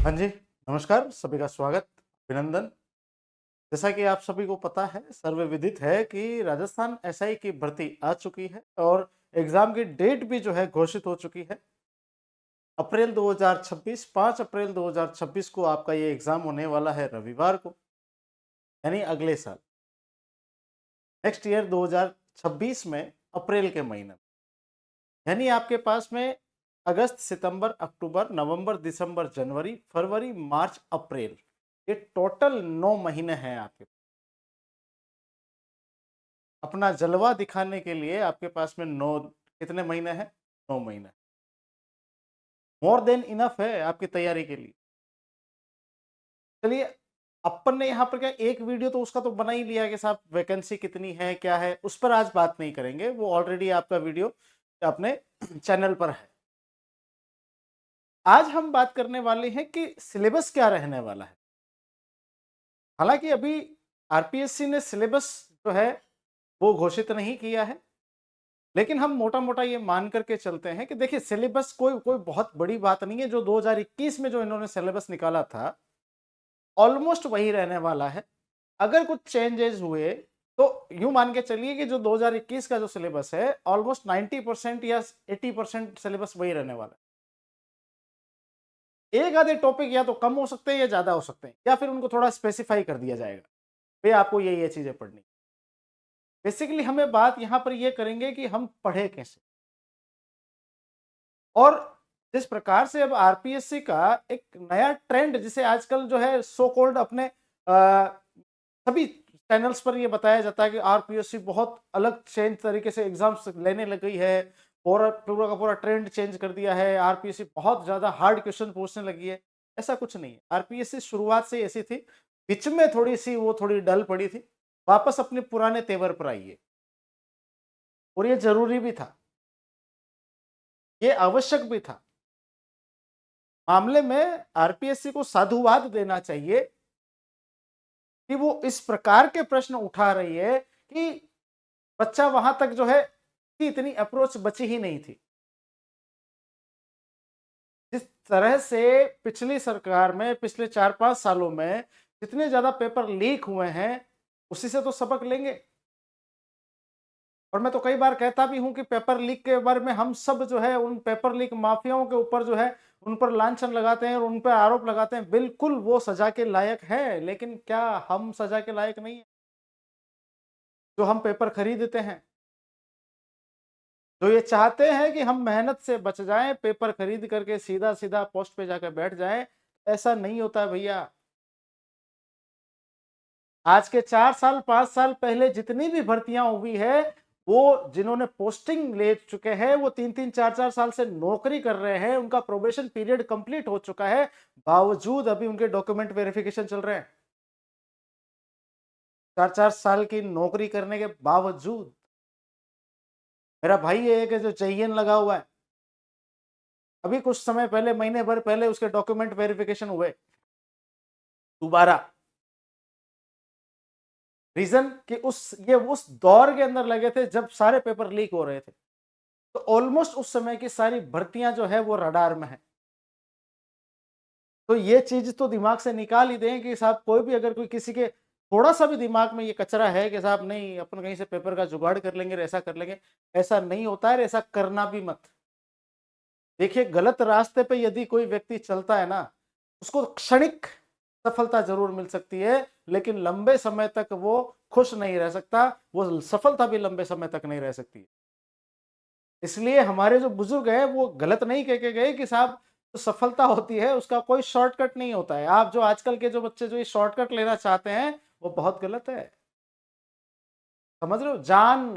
हाँ जी, नमस्कार, सभी का स्वागत, अभिनंदन। जैसा कि आप सभी को पता है, सर्वविदित है कि राजस्थान एसआई की भर्ती आ चुकी है और एग्ज़ाम की डेट भी जो है घोषित हो चुकी है। अप्रैल 2026 5 अप्रैल 2026 को आपका ये एग्ज़ाम होने वाला है रविवार को, यानी अगले साल, नेक्स्ट ईयर 2026 में अप्रैल के महीने में। यानी आपके पास में अगस्त, सितंबर, अक्टूबर, नवंबर, दिसंबर, जनवरी, फरवरी, मार्च, अप्रैल, ये टोटल 9 महीने हैं आपके। अपना जलवा दिखाने के लिए आपके पास में 9 कितने महीने हैं? 9 महीने। मोर देन इनफ है आपकी तैयारी के लिए। चलिए, अपन ने यहाँ पर क्या एक वीडियो तो उसका तो बना ही लिया कि साहब वैकेंसी कितनी है, क्या है, उस पर आज बात नहीं करेंगे। वो ऑलरेडी आपका वीडियो अपने चैनल पर है। आज हम बात करने वाले हैं कि सिलेबस क्या रहने वाला है। हालांकि अभी आरपीएससी ने सिलेबस जो है वो घोषित नहीं किया है, लेकिन हम मोटा-मोटा ये मान करके चलते हैं कि देखिए सिलेबस कोई कोई बहुत बड़ी बात नहीं है। जो 2021 में जो इन्होंने सिलेबस निकाला था, ऑलमोस्ट वही रहने वाला है। अगर कुछ चेंजेस हुए, तो यूँ मान के चलिए कि जो 2021 का जो सिलेबस है, ऑलमोस्ट 90% या 80% सिलेबस वही रहने वाला है। एक आधे टॉपिक या तो कम हो सकते हैं या ज़्यादा हो सकते हैं, या फिर उनको थोड़ा स्पेसिफाई कर दिया जाएगा, भई आपको ये चीज़ें पढ़नी। बेसिकली हमें बात यहाँ पर ये करेंगे कि हम पढ़े कैसे? और जिस प्रकार से अब आरपीएससी का एक नया ट्रेंड, जिसे आजकल जो है सो कॉल्ड अपने सभी चैनल्स पर ये बताया जाता है कि आरपीएससी बहुत अलग चेंज तरीके से एग्जाम्स लेने लग गई है, और पूरा का पूरा ट्रेंड चेंज कर दिया है। आरपीएससी बहुत ज्यादा हार्ड क्वेश्चन पूछने लगी है। ऐसा कुछ नहीं है। आरपीएससी शुरुआत से ऐसी थी, बीच में थोड़ी सी वो थोड़ी डल पड़ी थी, वापस अपने पुराने तेवर पर आई है, और ये जरूरी भी था, ये आवश्यक भी था। मामले में आरपीएससी को साधुवाद देना चाहिए कि वो इस प्रकार के प्रश्न उठा रही है कि बच्चा वहां तक जो है कि इतनी अप्रोच बची ही नहीं थी। जिस तरह से पिछली सरकार में पिछले 4-5 सालों में जितने ज्यादा पेपर लीक हुए हैं, उसी से तो सबक लेंगे। और मैं तो कई बार कहता भी हूं कि पेपर लीक के बारे में हम सब जो है उन पेपर लीक माफियाओं के ऊपर जो है उन पर लांछन लगाते हैं और उन पर आरोप लगाते हैं। बिल्कुल वो सजा के लायक है, लेकिन क्या हम सजा के लायक नहीं है? जो हम पेपर खरीदते हैं, जो ये चाहते हैं कि हम मेहनत से बच जाएं, पेपर खरीद करके सीधा सीधा पोस्ट पे जाकर बैठ जाएं, ऐसा नहीं होता है भैया। आज के 4 साल 5 साल पहले जितनी भी भर्तियां हुई है, वो जिन्होंने पोस्टिंग ले चुके हैं, वो 3-3 4-4 साल से नौकरी कर रहे हैं, उनका प्रोबेशन पीरियड कंप्लीट हो चुका है, बावजूद अभी उनके डॉक्यूमेंट वेरिफिकेशन चल रहे हैं। 4-4 साल की नौकरी करने के बावजूद। मेरा भाई है एक जो चयन लगा हुआ है, अभी कुछ समय पहले, महीने भर पहले उसके डॉक्यूमेंट वेरिफिकेशन हुए दोबारा। रीजन कि उस दौर के अंदर लगे थे जब सारे पेपर लीक हो रहे थे, तो ऑलमोस्ट उस समय की सारी भर्तियां जो है वो रडार में है। तो ये चीज तो दिमाग से निकाल ही दें कि साहब कोई भी अगर कोई किसी के थोड़ा सा भी दिमाग में ये कचरा है कि साहब नहीं अपन कहीं से पेपर का जुगाड़ कर लेंगे, ऐसा कर लेंगे, ऐसा नहीं होता है, ऐसा करना भी मत। देखिए, गलत रास्ते पे यदि कोई व्यक्ति चलता है ना, उसको क्षणिक सफलता जरूर मिल सकती है, लेकिन लंबे समय तक वो खुश नहीं रह सकता, वो सफलता भी लंबे समय तक नहीं रह सकती। इसलिए हमारे जो बुजुर्ग हैं वो गलत नहीं कह के गए कि साहब जो सफलता होती है उसका कोई शॉर्टकट नहीं होता है। आप जो आजकल के जो बच्चे जो ये शॉर्टकट लेना चाहते हैं, वो बहुत गलत है। समझ रहे हो? जान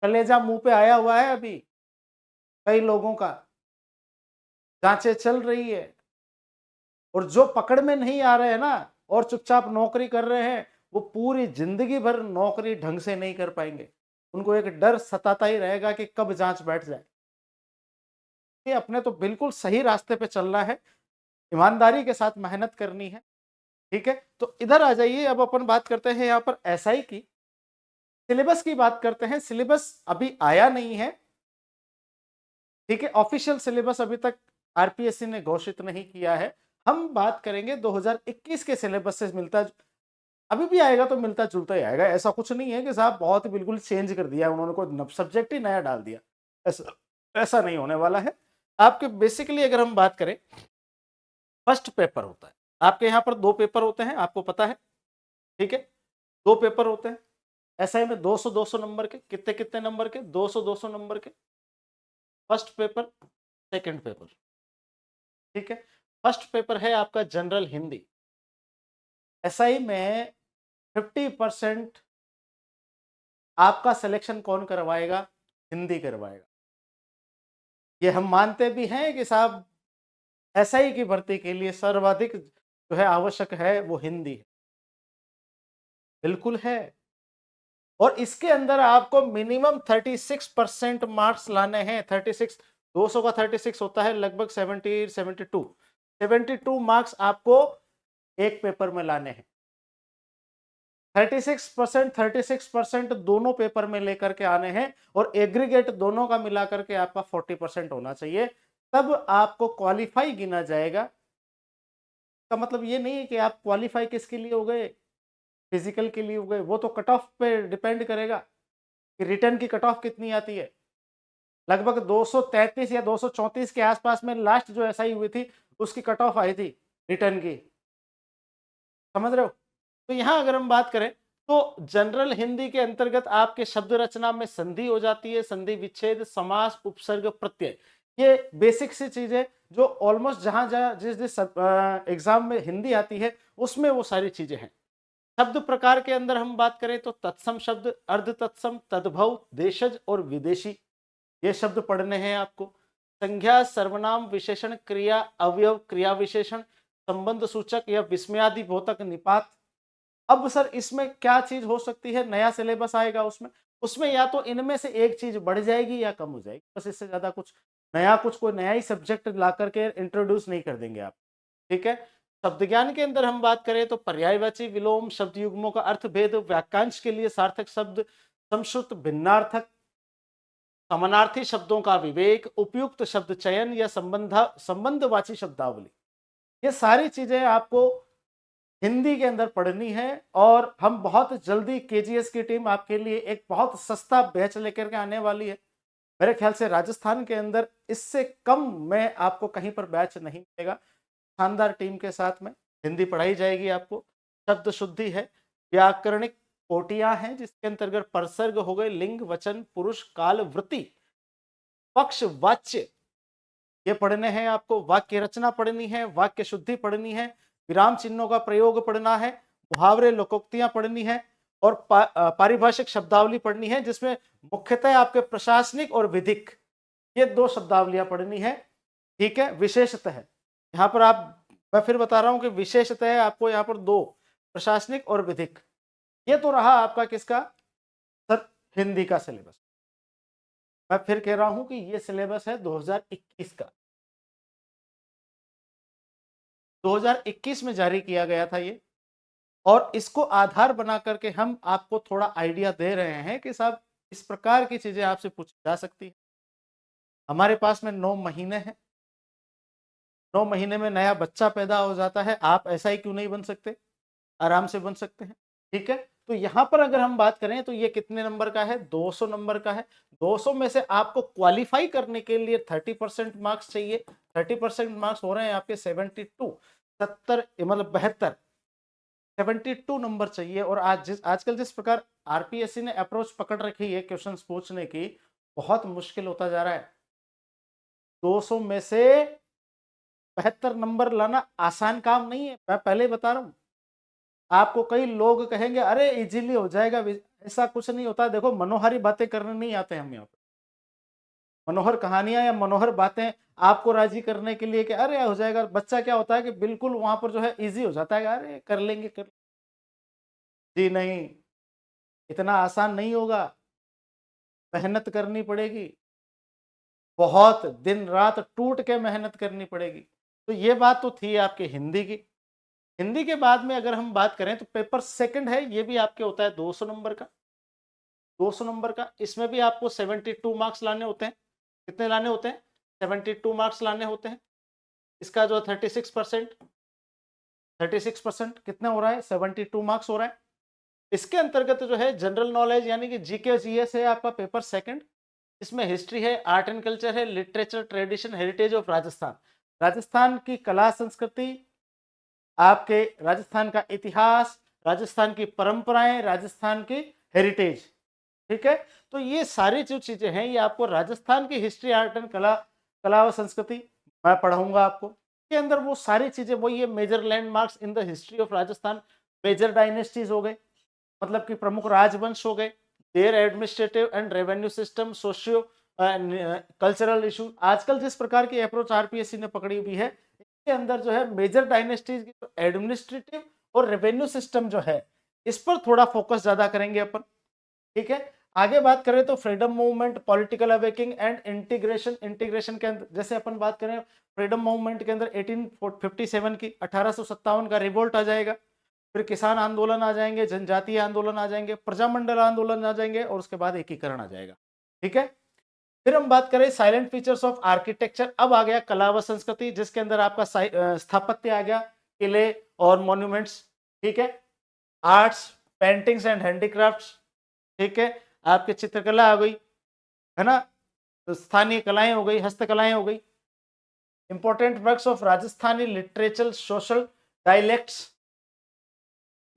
कलेजा मुंह पे आया हुआ है अभी कई लोगों का, जांचें चल रही है, और जो पकड़ में नहीं आ रहे हैं ना और चुपचाप नौकरी कर रहे हैं, वो पूरी जिंदगी भर नौकरी ढंग से नहीं कर पाएंगे। उनको एक डर सताता ही रहेगा कि कब जांच बैठ जाए। ये अपने तो बिल्कुल सही रास्ते पे चलना है, ईमानदारी के साथ मेहनत करनी है। ठीक है, तो इधर आ जाइए। अब अपन बात करते हैं यहाँ पर एसआई की, सिलेबस की बात करते हैं। सिलेबस अभी आया नहीं है, ठीक है, ऑफिशियल सिलेबस अभी तक आरपीएससी ने घोषित नहीं किया है। हम बात करेंगे 2021 के सिलेबस से मिलता, अभी भी आएगा तो मिलता जुलता ही आएगा। ऐसा कुछ नहीं है कि साहब बहुत ही बिल्कुल चेंज कर दिया उन्होंने, कोई सब्जेक्ट ही नया डाल दिया, ऐसा ऐसा नहीं होने वाला है। आपके बेसिकली अगर हम बात करें, फर्स्ट पेपर होता है आपके यहाँ पर, 2 पेपर होते हैं, आपको पता है, ठीक है, 2 पेपर होते हैं एसआई में, 200-200 नंबर के। कितने कितने नंबर के? 200-200 नंबर के, फर्स्ट पेपर, सेकंड पेपर, ठीक है। फर्स्ट पेपर है आपका जनरल हिंदी। एसआई में 50% आपका सिलेक्शन कौन करवाएगा? हिंदी करवाएगा। ये हम मानते भी हैं कि साहब एसआई की भर्ती के लिए सर्वाधिक जो है आवश्यक है वो हिंदी है, बिल्कुल है। और इसके अंदर आपको मिनिमम 36% मार्क्स लाने हैं। 36, 200 का 36 होता है लगभग 72 मार्क्स आपको एक पेपर में लाने हैं। 36% दोनों पेपर में लेकर के आने हैं और एग्रीगेट दोनों का मिला करके आपका 40% होना चाहिए, तब आपको क्वालिफाई गिना जाएगा। का मतलब ये नहीं है कि आप क्वालिफाई किसके लिए हो गए, फिजिकल के लिए हो गए, वो तो कट ऑफ पे डिपेंड करेगा कि रिटर्न की कट ऑफ कितनी आती है। लगभग 233 या 234 के आसपास में लास्ट जो एसआई हुई थी उसकी कट ऑफ आई थी रिटर्न की, समझ रहे हो। तो यहां अगर हम बात करें तो जनरल हिंदी के अंतर्गत आपके शब्द रचना में संधि हो जाती है, संधि विच्छेद, समास, उपसर्ग, प्रत्यय, ये बेसिक सी चीजें जो ऑलमोस्ट जहां जहां जिस जिस एग्जाम में हिंदी आती है उसमें वो सारी चीजें हैं। शब्द प्रकार के अंदर हम बात करें तो तत्सम शब्द, अर्ध तत्सम, तद्भव, देशज और विदेशी, ये शब्द पढ़ने हैं आपको। संज्ञा, सर्वनाम, विशेषण, क्रिया, अवयव, क्रिया विशेषण, संबंध सूचक या विस्मयादि बोधक निपात। अब सर इसमें क्या चीज हो सकती है, नया सिलेबस आएगा उसमें, उसमें या तो इनमें से एक चीज बढ़ जाएगी या कम हो जाएगी, बस इससे ज्यादा कुछ नया, कुछ कोई नया ही सब्जेक्ट ला करके इंट्रोड्यूस नहीं कर देंगे आप, ठीक है। शब्द ज्ञान के अंदर हम बात करें तो पर्यायवाची, विलोम, शब्द युग्मों का अर्थ भेद, वाक्यांश के लिए सार्थक शब्द, समश्रुत, भिन्नार्थक, समानार्थी शब्दों का विवेक, उपयुक्त शब्द चयन या संबंधवाची शब्दावली, ये सारी चीजें आपको हिंदी के अंदर पढ़नी है। और हम बहुत जल्दी केजीएस की टीम आपके लिए एक बहुत सस्ता बैच लेकर के आने वाली है। मेरे ख्याल से राजस्थान के अंदर इससे कम में आपको कहीं पर बैच नहीं मिलेगा। शानदार टीम के साथ में हिंदी पढ़ाई जाएगी आपको। शब्द शुद्धि है, व्याकरणिक कोटियां हैं जिसके अंतर्गत परसर्ग हो गए, लिंग, वचन, पुरुष, काल, वृत्ति, पक्ष, वाच्य, ये पढ़ने हैं आपको। वाक्य रचना पढ़नी है, वाक्य शुद्धि पढ़नी है, विराम चिन्हों का प्रयोग पढ़ना है, मुहावरे, लोकोक्तियां पढ़नी है और पारिभाषिक शब्दावली पढ़नी है, जिसमें मुख्यतः आपके प्रशासनिक और विधिक, ये 2 शब्दावलियां पढ़नी है, ठीक है। विशेषतः यहाँ पर मैं फिर बता रहा हूं कि विशेषतः आपको यहाँ पर 2, प्रशासनिक और विधिक। ये तो रहा आपका किसका सर, हिंदी का सिलेबस। मैं फिर कह रहा हूं कि ये सिलेबस है 2021 का, 2021 में जारी किया गया था ये, और इसको आधार बना करके हम आपको थोड़ा आइडिया दे रहे हैं कि साहब इस प्रकार की चीजें आपसे पूछी जा सकती है। हमारे पास में 9 महीने हैं, 9 महीने में नया बच्चा पैदा हो जाता है, आप ऐसा ही क्यों नहीं बन सकते, आराम से बन सकते हैं, ठीक है। तो यहां पर अगर हम बात करें तो ये कितने नंबर का है, 200 नंबर का है। 200 में से आपको क्वालिफाई करने के लिए 30% मार्क्स चाहिए। 30% मार्क्स हो रहे हैं आपके 72, 70 मतलब 72, 72 नंबर चाहिए। और आजकल जिस प्रकार आरपीएससी ने अप्रोच पकड़ रखी है क्वेश्चंस पूछने की, बहुत मुश्किल होता जा रहा है। 200 में से 72 नंबर लाना आसान काम नहीं है, मैं पहले ही बता रहा हूं आपको। कई लोग कहेंगे अरे इजीली हो जाएगा, ऐसा कुछ नहीं होता। देखो मनोहारी बातें करने नहीं आते हम यहाँ पे, मनोहर कहानियां या मनोहर बातें आपको राजी करने के लिए कि अरे हो जाएगा। बच्चा क्या होता है कि बिल्कुल वहां पर जो है इजी हो जाता है, अरे कर लेंगे कर, जी नहीं, इतना आसान नहीं होगा, मेहनत करनी पड़ेगी, बहुत दिन रात टूट के मेहनत करनी पड़ेगी। तो ये बात तो थी आपके हिंदी की। हिंदी के बाद में अगर हम बात करें तो पेपर सेकंड है, ये भी आपके होता है 200 नंबर का, 200 नंबर का। इसमें भी आपको 72 मार्क्स लाने होते हैं। कितने लाने होते हैं? 72 मार्क्स लाने होते हैं। इसका जो 36%, 36%, कितने हो रहा है, 72 मार्क्स हो रहा है। इसके अंतर्गत जो है जनरल नॉलेज यानी कि जीके जीएस है आपका पेपर सेकंड। इसमें हिस्ट्री है, आर्ट एंड कल्चर है, literature, tradition, heritage of Rajasthan, Rajasthan की कला संस्कृति, आपके राजस्थान का इतिहास, राजस्थान की परंपराएं, राजस्थान की हेरिटेज। ठीक है, तो ये सारी जो चीजें हैं ये आपको राजस्थान की हिस्ट्री, आर्ट एंड कला व संस्कृति मैं पढ़ाऊंगा आपको। के अंदर वो सारी चीजें वही है, major landmarks in the history of Rajasthan, major dynasties हो गए, मतलब कि प्रमुख राजवंश हो गए, their administrative and revenue system, socio cultural issue. आजकल जिस प्रकार की अप्रोच आरपीएससी ने पकड़ी हुई है, इसके अंदर जो है मेजर डायनेस्टीज की एडमिनिस्ट्रेटिव और रेवेन्यू सिस्टम जो है इस पर थोड़ा फोकस ज्यादा करेंगे अपन। ठीक है, आगे बात करें तो freedom movement, political awaking and integration. Integration के अंदर जैसे अपन बात करें फ्रीडम मूवमेंट के अंदर 1857 की 1857 का रिवोल्ट आ जाएगा, फिर किसान आंदोलन आ जाएंगे, जनजातीय आंदोलन आ जाएंगे, प्रजामंडल आंदोलन आ जाएंगे और उसके बाद एकीकरण आ जाएगा। ठीक है, फिर हम बात करें साइलेंट फीचर्स ऑफ आर्किटेक्चर। अब आ गया कला व संस्कृति, जिसके अंदर आपका स्थापत्य आ गया, किले और मॉन्यूमेंट्स। ठीक है, आर्ट्स, पेंटिंग्स एंड हैंडीक्राफ्ट्स। ठीक है, आपकी चित्रकला आ गई, है ना, तो स्थानीय कलाएं हो गई, हस्तकलाएं हो गई। Important works of Rajasthani literature, social dialects.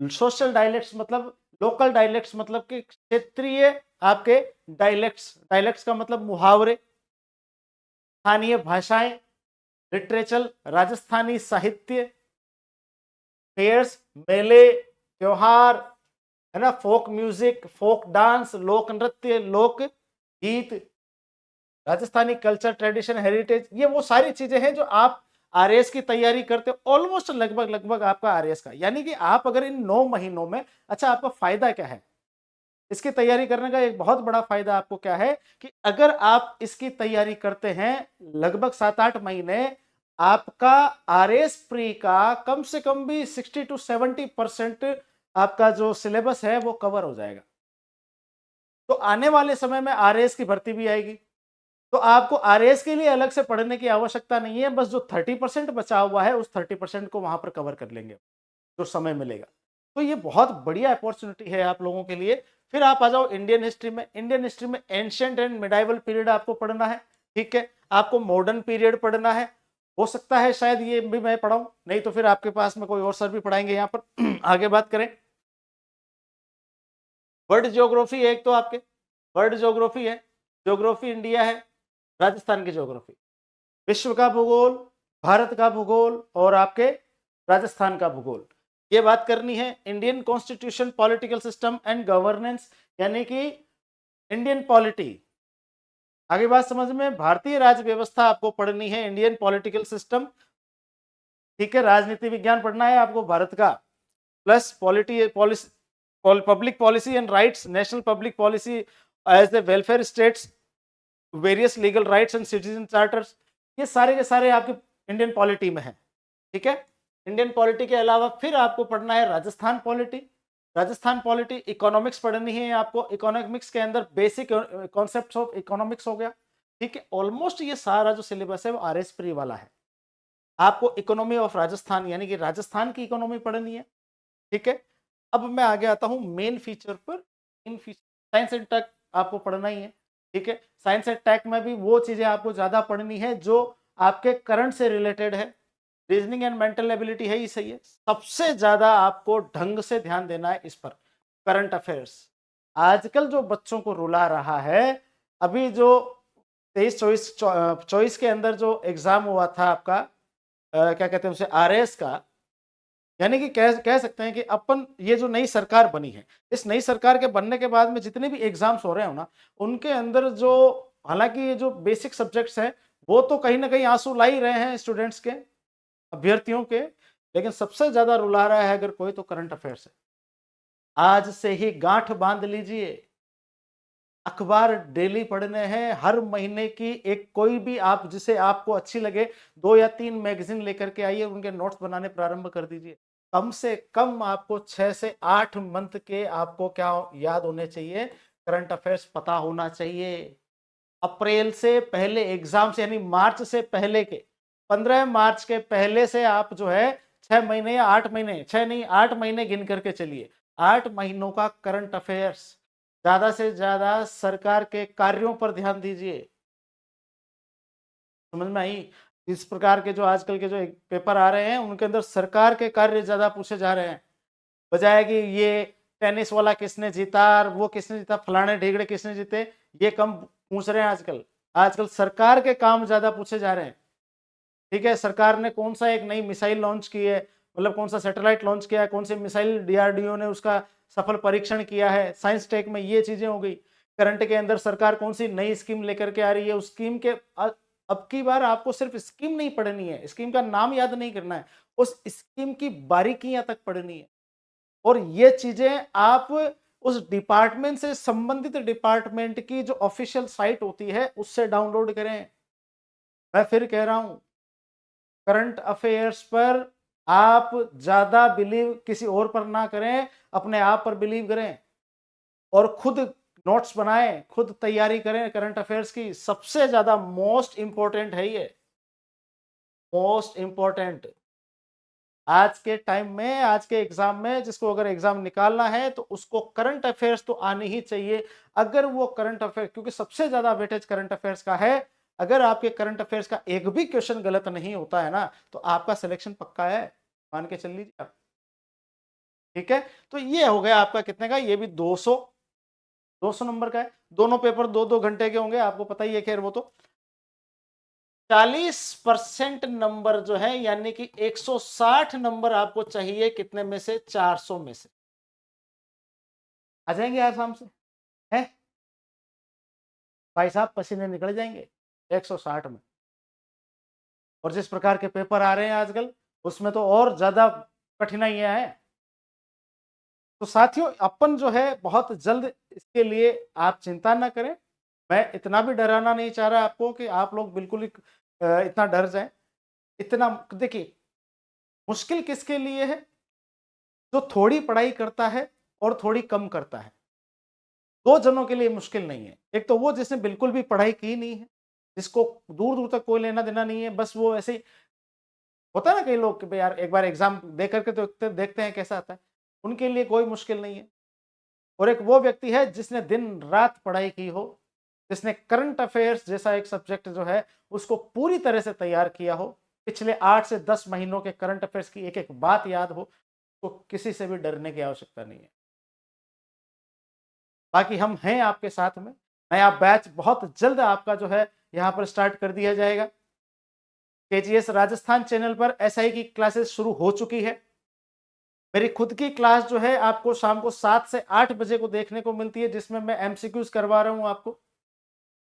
Social dialects मतलब लोकल डायलेक्ट्स, मतलब कि क्षेत्रीय आपके डायलेक्ट्स। डायलेक्ट्स का मतलब मुहावरे, स्थानीय भाषाएं, लिटरेचर, राजस्थानी साहित्य, फेयर्स, मेले, त्योहार, है ना, फोक म्यूजिक, फोक डांस, लोक नृत्य, लोक गीत, राजस्थानी कल्चर, ट्रेडिशन, हेरिटेज। ये वो सारी चीजें हैं जो आप आरएएस की तैयारी करते हो, ऑलमोस्ट लगभग आपका आरएएस का, यानी कि आप अगर इन 9 महीनों में, अच्छा आपका फायदा क्या है इसकी तैयारी करने का? एक बहुत बड़ा फायदा आपको क्या है कि अगर आप इसकी तैयारी करते हैं लगभग 7-8 महीने, आपका आरएएस प्री का कम से कम भी 60 to 70% आपका जो सिलेबस है वो कवर हो जाएगा। तो आने वाले समय में आरएएस की भर्ती भी आएगी, तो आपको आरएएस के लिए अलग से पढ़ने की आवश्यकता नहीं है, बस जो 30% बचा हुआ है उस 30% को वहां पर कवर कर लेंगे जो समय मिलेगा। तो ये बहुत बढ़िया अपॉर्चुनिटी है आप लोगों के लिए। फिर आप आ जाओ इंडियन हिस्ट्री में। इंडियन हिस्ट्री में एंशिएंट एंड मिडाइवल पीरियड आपको पढ़ना है। ठीक है, आपको मॉडर्न पीरियड पढ़ना है, हो सकता है शायद ये भी मैं पढ़ाऊं, नहीं तो फिर आपके पास में कोई और सर भी पढ़ाएंगे यहाँ पर। आगे बात करें, वर्ल्ड ज्योग्राफी एक तो आपके वर्ल्ड ज्योग्राफी है, ज्योग्राफी इंडिया है, राजस्थान की ज्योग्राफी, विश्व का भूगोल, भारत का भूगोल और आपके राजस्थान का भूगोल। ये बात करनी है। Indian constitution, political system and governance, यानी कि इंडियन पॉलिटी। आगे बात समझ में, भारतीय राज्य व्यवस्था आपको पढ़नी है, इंडियन पॉलिटिकल सिस्टम। ठीक है, राजनीति विज्ञान पढ़ना है आपको भारत का, plus policy, public policy and rights, national public policy as the welfare states, various legal rights and citizen charters. ये सारे के सारे आपके इंडियन पॉलिटी में है। ठीक है, इंडियन पॉलिटी के अलावा फिर आपको पढ़ना है Rajasthan polity. Rajasthan polity economics पढ़नी है आपको, इकोनॉमिक्स के अंदर बेसिक कॉन्सेप्ट्स ऑफ इकोनॉमिक्स हो गया। ठीक है, ऑलमोस्ट ये सारा जो सिलेबस है वो आरएस प्री वाला है। आपको इकोनॉमी ऑफ राजस्थान यानी कि राजस्थान की इकोनॉमी पढ़नी है। ठीक है, अब मैं आगे आता हूं मेन फीचर पर। इन फीचर साइंस एंड टेक आपको पढ़ना ही है। ठीक है, साइंस एंड टेक में भी वो चीजें आपको ज्यादा पढ़नी है जो आपके करंट से रिलेटेड है। रीजनिंग एंड मेंटल एबिलिटी है ही सही है, सबसे ज्यादा आपको ढंग से ध्यान देना है इस पर। करंट अफेयर्स आजकल जो बच्चों को रुला रहा है, अभी जो 23-24 के अंदर जो एग्जाम हुआ था आपका, क्या कहते हैं उसे, आरएएस का, यानी कि कह सकते हैं कि अपन ये जो नई सरकार बनी है, इस नई सरकार के बनने के बाद में जितने भी एग्जाम्स हो रहे हो ना, उनके अंदर जो, हालांकि ये जो बेसिक सब्जेक्ट्स हैं वो तो कहीं ना कहीं आंसू ला ही रहे हैं स्टूडेंट्स के, अभ्यर्थियों के, लेकिन सबसे ज्यादा रुला रहा है अगर कोई तो करंट अफेयर्स है। आज से ही गांठ बांध लीजिए, अखबार डेली पढ़ने हैं, हर महीने की एक कोई भी आप जिसे आपको अच्छी लगे 2 या 3 मैगजीन लेकर के आइए, उनके नोट्स बनाने प्रारंभ कर दीजिए। कम से कम आपको 6 से 8 मंथ के आपको क्या याद होने चाहिए, करंट अफेयर्स पता होना चाहिए। अप्रैल से पहले एग्जाम से, यानी मार्च से पहले के 15 मार्च के पहले से आप जो है 6 महीने या 8 महीने, 6 नहीं 8 महीने गिन करके चलिए, 8 महीनों का करंट अफेयर्स, ज्यादा से ज्यादा सरकार के कार्यों पर ध्यान दीजिए। समझ में आई? इस प्रकार के जो आजकल के जो पेपर आ रहे हैं उनके अंदर सरकार के कार्य ज्यादा पूछे जा रहे हैं, बजाय कि ये टेनिस वाला किसने जीता और वो किसने जीता, फलाने ढीगड़े किसने जीते, ये कम पूछ रहे हैं आजकल। आजकल सरकार के काम ज्यादा पूछे जा रहे हैं। ठीक है, सरकार ने कौन सा एक नई मिसाइल लॉन्च की है, मतलब कौन सा सैटेलाइट लॉन्च किया है, कौन सी मिसाइल डीआरडीओ ने उसका सफल परीक्षण किया है, साइंस टेक में ये चीजें हो गई। करंट के अंदर सरकार कौन सी नई स्कीम लेकर के आ रही है, उस स्कीम के अब की बार आपको सिर्फ स्कीम नहीं पढ़नी है, स्कीम का नाम याद नहीं करना है, उस स्कीम की बारीकियां तक पढ़नी है। और ये चीजें आप उस डिपार्टमेंट से संबंधित डिपार्टमेंट की जो ऑफिशियल साइट होती है उससे डाउनलोड करें। मैं फिर कह रहा हूं, करंट अफेयर्स पर आप ज्यादा बिलीव किसी और पर ना करें, अपने आप पर बिलीव करें और खुद नोट्स बनाएं, खुद तैयारी करें। करंट अफेयर्स की सबसे ज्यादा मोस्ट इंपॉर्टेंट है ये, मोस्ट इंपॉर्टेंट आज के टाइम में, आज के एग्जाम में जिसको अगर एग्जाम निकालना है तो उसको करंट अफेयर्स तो आनी ही चाहिए। अगर वो करंट अफेयर, क्योंकि सबसे ज्यादा वेटेज करंट अफेयर्स का है, अगर आपके करंट अफेयर्स का एक भी क्वेश्चन गलत नहीं होता है ना तो आपका सिलेक्शन पक्का है, मान के चल लीजिए आप। ठीक है, तो ये हो गया आपका कितने का, ये भी 200 नंबर का है। दोनों पेपर 2-2 घंटे के होंगे, आपको पता ही है। खैर वो तो 40% नंबर जो है, यानी कि 160 नंबर आपको चाहिए, कितने में से, 400 में से। आ जाएंगे आसाम से, है भाई साहब, पसीने निकल जाएंगे 160 में। और जिस प्रकार के पेपर आ रहे हैं आजकल उसमें तो और ज्यादा कठिनाइयां हैं। तो साथियों, अपन जो है बहुत जल्द, इसके लिए आप चिंता ना करें। मैं इतना भी डराना नहीं चाह रहा आपको कि आप लोग बिल्कुल ही इतना डर जाएं। इतना देखिए, मुश्किल किसके लिए है, जो थोड़ी पढ़ाई करता है और थोड़ी कम करता है, दो जनों के लिए मुश्किल नहीं है। एक तो वो जिसने बिल्कुल भी पढ़ाई की नहीं है, जिसको दूर दूर तक कोई लेना देना नहीं है, बस वो ऐसे ही, होता है ना कई लोग कि भाई यार एक बार एग्जाम दे करके तो देखते हैं कैसा आता है, उनके लिए कोई मुश्किल नहीं है। और एक वो व्यक्ति है जिसने दिन रात पढ़ाई की हो, जिसने करंट अफेयर्स जैसा एक सब्जेक्ट जो है उसको पूरी तरह से तैयार किया हो, पिछले 8 से 10 महीनों के करंट अफेयर्स की एक एक बात याद हो, तो किसी से भी डरने की आवश्यकता नहीं है। बाकी हम हैं आपके साथ में। नया बैच बहुत जल्द आपका जो है यहाँ पर स्टार्ट कर दिया जाएगा। केजीएस राजस्थान चैनल पर एसआई की क्लासेस शुरू हो चुकी है। मेरी खुद की क्लास जो है आपको शाम को 7 से 8 बजे को देखने को मिलती है, जिसमें मैं एमसीक्यूज करवा रहा हूं आपको।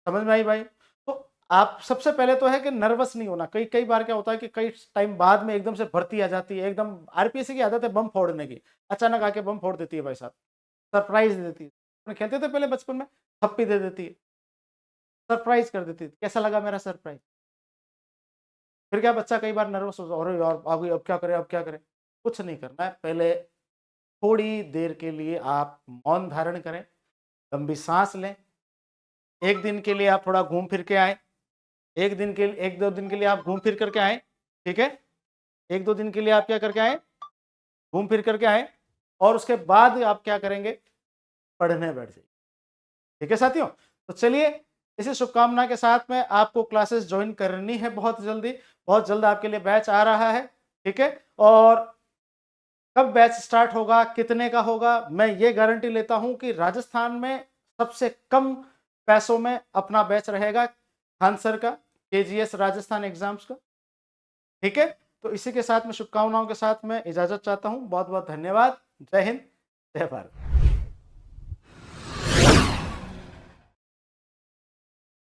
समझ में आई भाई? तो आप सबसे पहले तो है कि नर्वस नहीं होना। कई कई बार क्या होता है कि कई टाइम बाद में एकदम से भर्ती आ जाती है, एकदम आरपीएससी की आदत है बम फोड़ने की, अचानक आके बम फोड़ देती है भाई साहब, सरप्राइज दे देती है। अपने खेलते थे पहले बचपन में, थप्पी दे देती है, सरप्राइज कर देती है। कैसा लगा मेरा सरप्राइज? फिर क्या, बच्चा कई बार नर्वस हो, अरे यार आ गई, अब क्या करें, अब क्या करें। कुछ नहीं करना है, पहले थोड़ी देर के लिए आप मौन धारण करें, लंबी सांस लें। एक दिन के लिए आप थोड़ा घूम फिर के आए, एक दो दिन के लिए आप घूम फिर करके आए। ठीक है, एक दो दिन के लिए आप क्या करके आए, घूम फिर करके आए, और उसके बाद आप क्या करेंगे, पढ़ने बैठ जाइए। ठीक है साथियों, तो चलिए इसी शुभकामना के साथ में आपको क्लासेस ज्वाइन करनी है बहुत जल्दी, बहुत जल्द आपके लिए बैच आ रहा है। ठीक है, और कब बैच स्टार्ट होगा, कितने का होगा, मैं ये गारंटी लेता हूं कि राजस्थान में सबसे कम पैसों में अपना बैच रहेगा खान सर का, केजीएस राजस्थान एग्जाम्स का। ठीक है, तो इसी के साथ में शुभकामनाओं के साथ में इजाजत चाहता हूं। बहुत बहुत धन्यवाद। जय हिंद, जय भारत।